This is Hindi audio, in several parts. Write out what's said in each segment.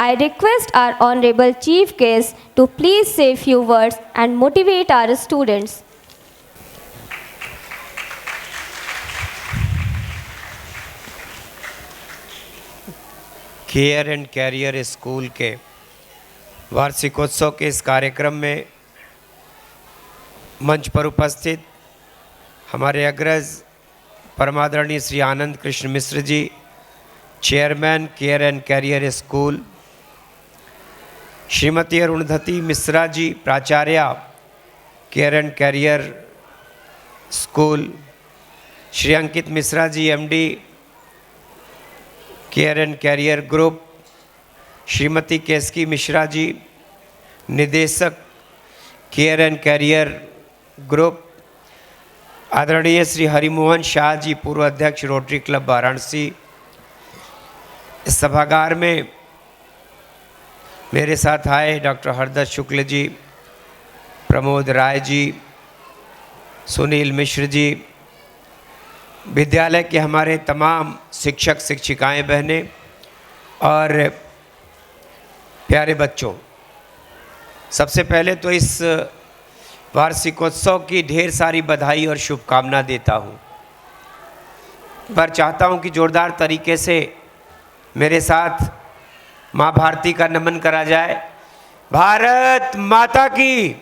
I request our Honorable Chief Guest to please say few words and motivate our students. Care and career school के वार्षिकोत्सव के इस कार्यक्रम में मंच पर उपस्थित हमारे अग्रज परमादरणीय Shri Anand Krishna Mishra ji, chairman care and career school, Shrimati Arundhati Mishra ji, प्राचार्य care and career school, Shri Ankit Mishra ji, MD care and career group, Shrimati Keski Mishra ji, निदेशक केयर एंड कैरियर ग्रुप, आदरणीय श्री हरिमोहन शाह जी, पूर्व अध्यक्ष रोटरी क्लब वाराणसी। इस सभागार में मेरे साथ आए डॉक्टर हरदत्त शुक्ल जी, प्रमोद राय जी, सुनील मिश्र जी, विद्यालय के हमारे तमाम शिक्षक शिक्षिकाएं बहनें और प्यारे बच्चों, सबसे पहले तो इस वार्षिकोत्सव की ढेर सारी बधाई और शुभकामना देता हूँ। पर चाहता हूँ कि जोरदार तरीके से मेरे साथ माँ भारती का नमन करा जाए। भारत माता की।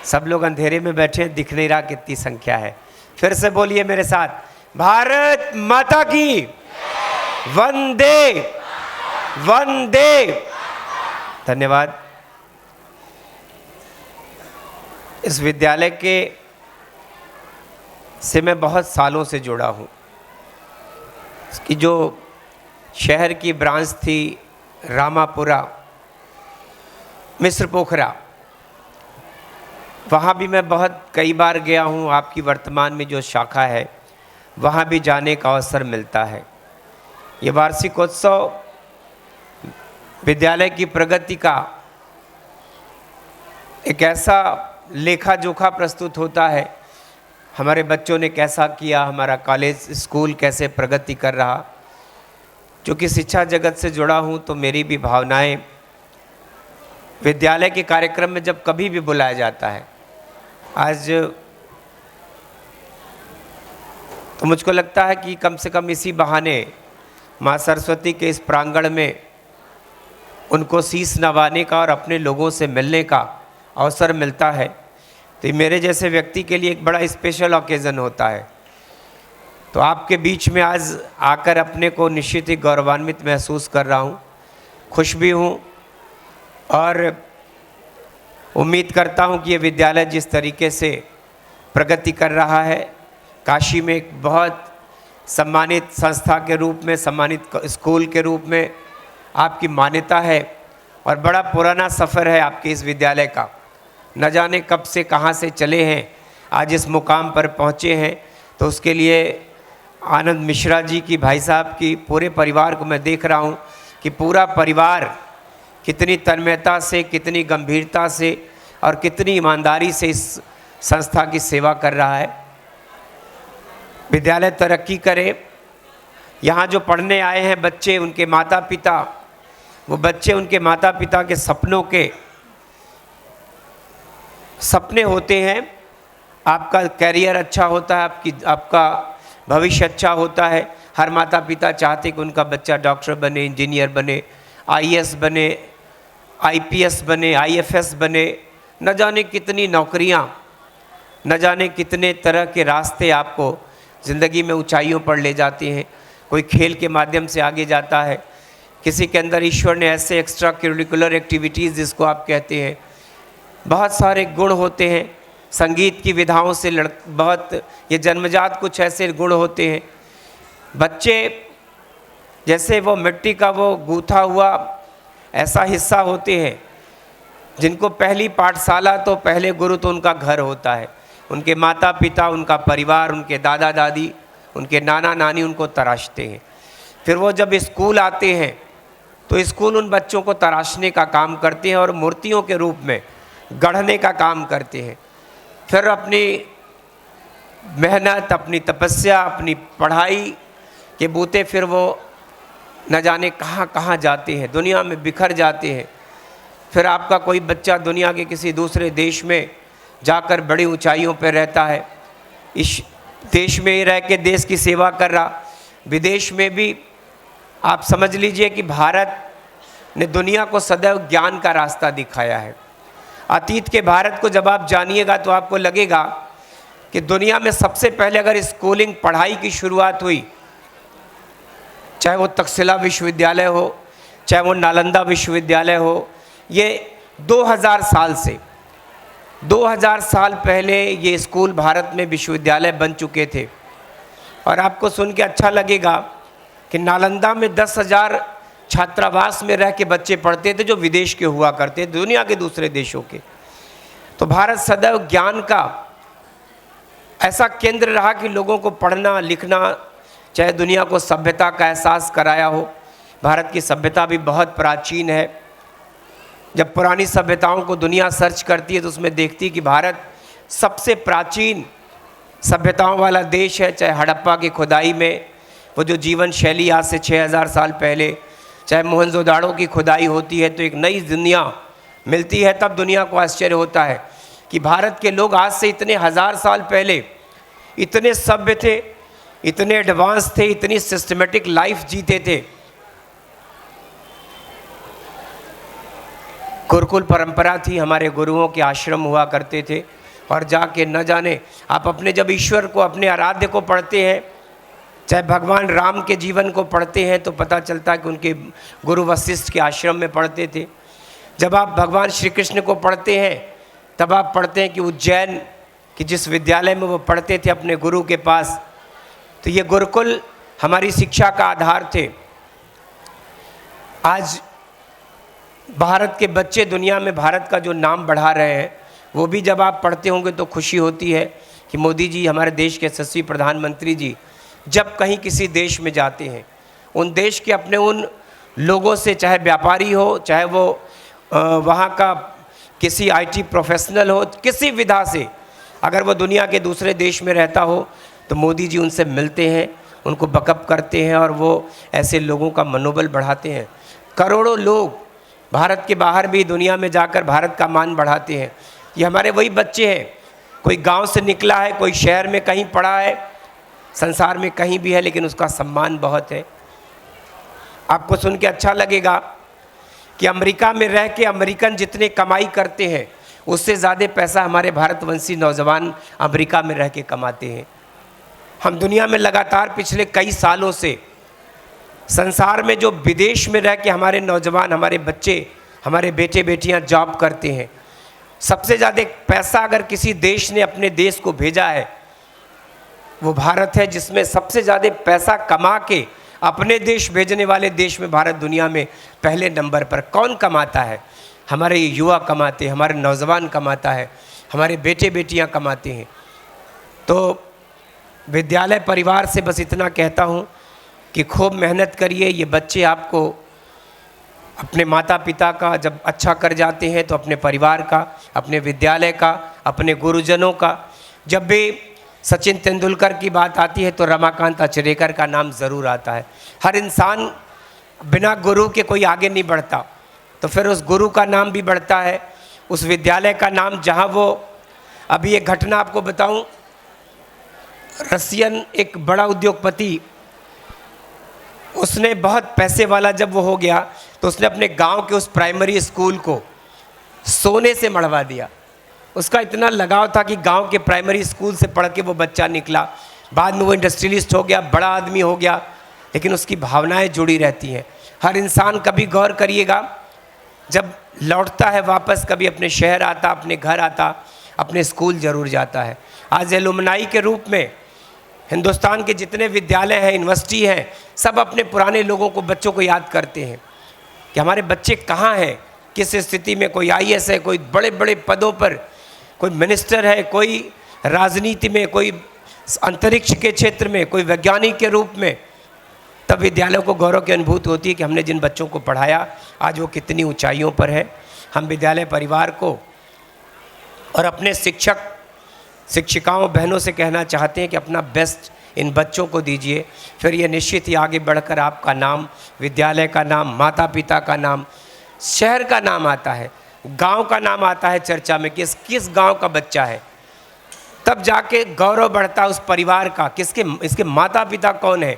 सब लोग अंधेरे में बैठे, दिख नहीं रहा कितनी संख्या है। फिर से बोलिए मेरे साथ, भारत माता की। वंदे वंदे। धन्यवाद। इस विद्यालय के से मैं बहुत सालों से जुड़ा हूँ। इसकी जो शहर की ब्रांच थी रामापुरा, मिस्र पोखरा, वहाँ भी मैं बहुत कई बार गया हूँ। आपकी वर्तमान में जो शाखा है वहाँ भी जाने का अवसर मिलता है। ये वार्षिकोत्सव विद्यालय की प्रगति का एक ऐसा लेखा जोखा प्रस्तुत होता है। हमारे बच्चों ने कैसा किया, हमारा कॉलेज स्कूल कैसे प्रगति कर रहा। चूँकि शिक्षा जगत से जुड़ा हूँ तो मेरी भी भावनाएं विद्यालय के कार्यक्रम में जब कभी भी बुलाया जाता है, आज तो मुझको लगता है कि कम से कम इसी बहाने माँ सरस्वती के इस प्रांगण में उनको शीश नवाने का और अपने लोगों से मिलने का अवसर मिलता है। तो ये मेरे जैसे व्यक्ति के लिए एक बड़ा स्पेशल ओकेज़न होता है। तो आपके बीच में आज आकर अपने को निश्चित ही गौरवान्वित महसूस कर रहा हूँ, खुश भी हूँ और उम्मीद करता हूँ कि ये विद्यालय जिस तरीके से प्रगति कर रहा है, काशी में एक बहुत सम्मानित संस्था के रूप में, सम्मानित स्कूल के रूप में आपकी मान्यता है और बड़ा पुराना सफ़र है आपके इस विद्यालय का। न जाने कब से कहाँ से चले हैं, आज इस मुकाम पर पहुँचे हैं। तो उसके लिए आनंद मिश्रा जी की, भाई साहब की, पूरे परिवार को मैं देख रहा हूँ कि पूरा परिवार कितनी तन्मयता से, कितनी गंभीरता से और कितनी ईमानदारी से इस संस्था की सेवा कर रहा है। विद्यालय तरक्की करे। यहाँ जो पढ़ने आए हैं बच्चे, उनके माता पिता, वो बच्चे उनके माता पिता के सपनों के सपने होते हैं। आपका कैरियर अच्छा होता है, आपका भविष्य अच्छा होता है। हर माता पिता चाहते कि उनका बच्चा डॉक्टर बने, इंजीनियर बने, आईएएस बने, आईपीएस बने, आईएफएस बने। न जाने कितनी नौकरियां, न जाने कितने तरह के रास्ते आपको ज़िंदगी में ऊंचाइयों पर ले जाते हैं। कोई खेल के माध्यम से आगे जाता है, किसी के अंदर ईश्वर ने ऐसे एक्स्ट्रा करिकुलर एक्टिविटीज़ जिसको आप कहते हैं, बहुत सारे गुण होते हैं। संगीत की विधाओं से बहुत ये जन्मजात कुछ ऐसे गुण होते हैं। बच्चे जैसे वो मिट्टी का वो गूथा हुआ ऐसा हिस्सा होते हैं जिनको पहली पाठशाला तो पहले गुरु तो उनका घर होता है। उनके माता पिता, उनका परिवार, उनके दादा दादी, उनके नाना नानी उनको तराशते हैं। फिर वो जब स्कूल आते हैं तो स्कूल उन बच्चों को तराशने का काम करते हैं और मूर्तियों के रूप में गढ़ने का काम करते हैं। फिर अपनी मेहनत, अपनी तपस्या, अपनी पढ़ाई के बूते फिर वो न जाने कहाँ कहाँ जाते हैं, दुनिया में बिखर जाते हैं। फिर आपका कोई बच्चा दुनिया के किसी दूसरे देश में जाकर बड़ी ऊंचाइयों पर रहता है, इस देश में ही रह के देश की सेवा कर रहा। विदेश में भी आप समझ लीजिए कि भारत ने दुनिया को सदैव ज्ञान का रास्ता दिखाया है। अतीत के भारत को जब आप जानिएगा तो आपको लगेगा कि दुनिया में सबसे पहले अगर स्कूलिंग पढ़ाई की शुरुआत हुई, चाहे वो तक्षशिला विश्वविद्यालय हो, चाहे वो नालंदा विश्वविद्यालय हो, ये 2000 साल पहले ये स्कूल भारत में विश्वविद्यालय बन चुके थे। और आपको सुन के अच्छा लगेगा कि नालंदा में 10,000 छात्रावास में रह के बच्चे पढ़ते थे जो विदेश के हुआ करते थे, दुनिया के दूसरे देशों के। तो भारत सदैव ज्ञान का ऐसा केंद्र रहा कि लोगों को पढ़ना लिखना, चाहे दुनिया को सभ्यता का एहसास कराया हो। भारत की सभ्यता भी बहुत प्राचीन है। जब पुरानी सभ्यताओं को दुनिया सर्च करती है तो उसमें देखती है कि भारत सबसे प्राचीन सभ्यताओं वाला देश है। चाहे हड़प्पा की खुदाई में वो जो जीवन शैली आज से 6000 साल पहले, चाहे मोहनजोदाड़ो की खुदाई होती है तो एक नई दुनिया मिलती है। तब दुनिया को आश्चर्य होता है कि भारत के लोग आज से इतने 1000 साल पहले इतने सभ्य थे, इतने एडवांस थे, इतनी सिस्टमेटिक लाइफ जीते थे। गुरुकुल परंपरा थी, हमारे गुरुओं के आश्रम हुआ करते थे। और जाके न जाने आप अपने जब ईश्वर को, अपने आराध्य को पढ़ते हैं, चाहे भगवान राम के जीवन को पढ़ते हैं तो पता चलता है कि उनके गुरु वशिष्ठ के आश्रम में पढ़ते थे। जब आप भगवान श्री कृष्ण को पढ़ते हैं तब आप पढ़ते हैं कि उज्जैन कि जिस विद्यालय में वो पढ़ते थे अपने गुरु के पास, तो ये गुरुकुल हमारी शिक्षा का आधार थे। आज भारत के बच्चे दुनिया में भारत का जो नाम बढ़ा रहे हैं, वो भी जब आप पढ़ते होंगे तो खुशी होती है कि मोदी जी, हमारे देश के यशस्वी प्रधानमंत्री जी, जब कहीं किसी देश में जाते हैं, उन देश के अपने उन लोगों से, चाहे व्यापारी हो, चाहे वो वहाँ का किसी आईटी प्रोफेशनल हो, किसी विधा से अगर वो दुनिया के दूसरे देश में रहता हो तो मोदी जी उनसे मिलते हैं, उनको बकअप करते हैं और वो ऐसे लोगों का मनोबल बढ़ाते हैं। करोड़ों लोग भारत के बाहर भी दुनिया में जाकर भारत का मान बढ़ाते हैं। ये हमारे वही बच्चे हैं, कोई गांव से निकला है, कोई शहर में कहीं पढ़ा है, संसार में कहीं भी है, लेकिन उसका सम्मान बहुत है। आपको सुन के अच्छा लगेगा कि अमेरिका में रह के अमेरिकन जितने कमाई करते हैं उससे ज़्यादा पैसा हमारे भारतवंशी नौजवान अमेरिका में रह के कमाते हैं। हम दुनिया में लगातार पिछले कई सालों से संसार में जो विदेश में रह के हमारे नौजवान, हमारे बच्चे, हमारे बेटे बेटियां जॉब करते हैं, सबसे ज़्यादा पैसा अगर किसी देश ने अपने देश को भेजा है वो भारत है, जिसमें सबसे ज़्यादा पैसा कमा के अपने देश भेजने वाले देश में भारत दुनिया में पहले नंबर पर। कौन कमाता है? हमारे युवा कमाते हैं, हमारे नौजवान कमाता है, हमारे बेटे बेटियां कमाते हैं। तो विद्यालय परिवार से बस इतना कहता हूँ कि खूब मेहनत करिए। ये बच्चे आपको अपने माता पिता का जब अच्छा कर जाते हैं तो अपने परिवार का, अपने विद्यालय का, अपने गुरुजनों का। जब भी सचिन तेंदुलकर की बात आती है तो रमाकांत अचरेकर का नाम ज़रूर आता है। हर इंसान बिना गुरु के कोई आगे नहीं बढ़ता, तो फिर उस गुरु का नाम भी बढ़ता है, उस विद्यालय का नाम जहाँ वो। अभी एक घटना आपको बताऊं, रसियन एक बड़ा उद्योगपति, उसने बहुत पैसे वाला जब वो हो गया तो उसने अपने गांव के उस प्राइमरी स्कूल को सोने से मढ़वा दिया। उसका इतना लगाव था कि गांव के प्राइमरी स्कूल से पढ़ के वो बच्चा निकला, बाद में वो इंडस्ट्रियलिस्ट हो गया, बड़ा आदमी हो गया, लेकिन उसकी भावनाएं जुड़ी रहती हैं। हर इंसान, कभी गौर करिएगा, जब लौटता है वापस, कभी अपने शहर आता, अपने घर आता, अपने स्कूल ज़रूर जाता है। आज एलुमनाई के रूप में हिंदुस्तान के जितने विद्यालय हैं, यूनिवर्सिटी हैं, सब अपने पुराने लोगों को, बच्चों को याद करते हैं कि हमारे बच्चे कहाँ हैं, किस स्थिति में। कोई आईएएस है, कोई बड़े बड़े पदों पर, कोई मिनिस्टर है, कोई राजनीति में, कोई अंतरिक्ष के क्षेत्र में, कोई वैज्ञानिक के रूप में। तब विद्यालयों को गौरव की अनुभूति होती है कि हमने जिन बच्चों को पढ़ाया आज वो कितनी ऊंचाइयों पर है। हम विद्यालय परिवार को और अपने शिक्षक शिक्षिकाओं बहनों से कहना चाहते हैं कि अपना बेस्ट इन बच्चों को दीजिए, फिर ये निश्चित ही आगे बढ़कर आपका नाम, विद्यालय का नाम, माता पिता का नाम, शहर का नाम आता है, गांव का नाम आता है चर्चा में, किस गांव का बच्चा है। तब जाके गौरव बढ़ता है उस परिवार का, इसके माता पिता कौन है।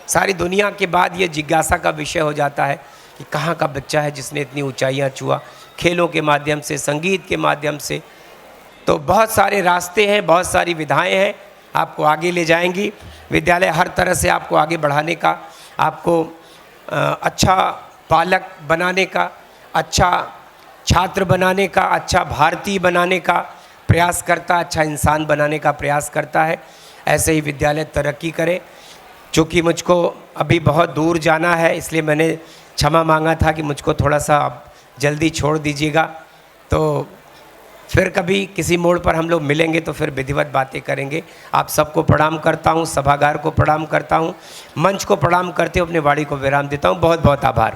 सारी दुनिया के बाद ये जिज्ञासा का विषय हो जाता है कि कहाँ का बच्चा है जिसने इतनी ऊंचाइयाँ छुआ, खेलों के माध्यम से, संगीत के माध्यम से। तो बहुत सारे रास्ते हैं, बहुत सारी विधाएं हैं, आपको आगे ले जाएंगी। विद्यालय हर तरह से आपको आगे बढ़ाने का, आपको अच्छा पालक बनाने का, अच्छा छात्र बनाने का, अच्छा भारतीय बनाने का प्रयास करता, अच्छा इंसान बनाने का प्रयास करता है। ऐसे ही विद्यालय तरक्की करे। चूँकि मुझको अभी बहुत दूर जाना है, इसलिए मैंने क्षमा मांगा था कि मुझको थोड़ा सा जल्दी छोड़ दीजिएगा। तो फिर कभी किसी मोड़ पर हम लोग मिलेंगे तो फिर विधिवत बातें करेंगे। आप सबको प्रणाम करता हूँ, सभागार को प्रणाम करता हूँ, मंच को प्रणाम करते हुए अपनी वाणी को विराम देता हूँ। बहुत बहुत आभार।